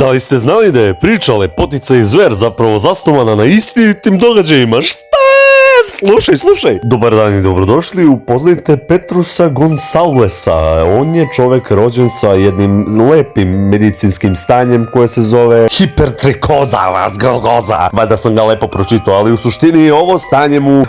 Da li ste znali da je priča Lepotica i zver zapravo zasnovana na istinitim događajima? Šta? Slušaj. Dobar dan i dobrodošli, upoznajte Petrusa Gonsalvesa. On je čovek rođen sa jednim lepim medicinskim stanjem koje se zove hipertrikoza. Valjda sam ga lepo pročitao, ali u suštini ovo stanje mu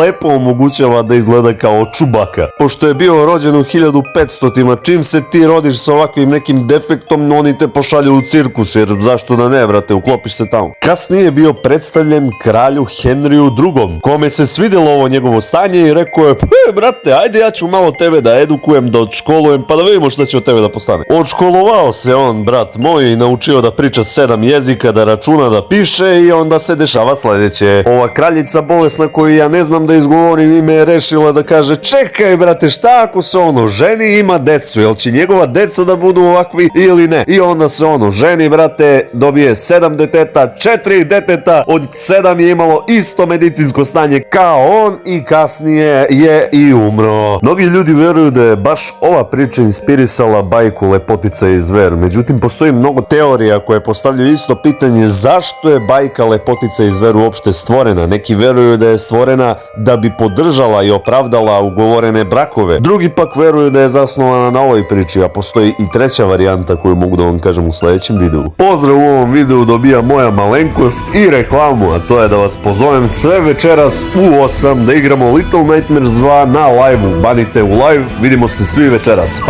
lepo omogućava da izgleda kao Čubaka. Pošto je bio rođen u 1500-tima, čim se ti rodiš sa ovakvim nekim defektom, oni te pošalju u cirkus, jer zašto da ne, brate, uklopiš se tamo. Kasnije je bio predstavljen kralju Henriju II, kome se svidjelo ovo njegovo stanje i rekao je, brate, ajde ja ću malo tebe da edukujem, da odškolujem, pa da vidimo šta će od tebe da postane. Odškolovao se on, brat moj, i naučio da priča 7 jezika, da računa, da piše, i onda se dešava sledeće. Ova kraljica bolesna koju ja ne znam da izgovorim ime je rešila da kaže, čekaj brate, šta ako se ono ženi i ima decu, jel će njegova deca da budu ovakvi ili ne? I onda se ono ženi, brate, dobije 7 deteta, 4 deteta od 7 je imalo isto medicinsko stanje kao on i kasnije je i umro. Mnogi ljudi veruju da je baš ova priča inspirisala bajku Lepotica i zver, međutim postoji mnogo teorija koje postavljaju isto pitanje zašto je bajka Lepotica i zver uopšte stvorena. Neki veruju da je stvorena da bi podržala i opravdala ugovorene brakove. Drugi pak veruju da je zasnovana na ovoj priči, a postoji i treća varijanta koju mogu da vam kažem u sledećem videu. Pozdrav, u ovom videu dobija moja malenkost i reklamu, a to je da vas pozovem sve večeras u 8 da igramo Little Nightmares 2 na live-u. Banite u live, vidimo se svi večeras.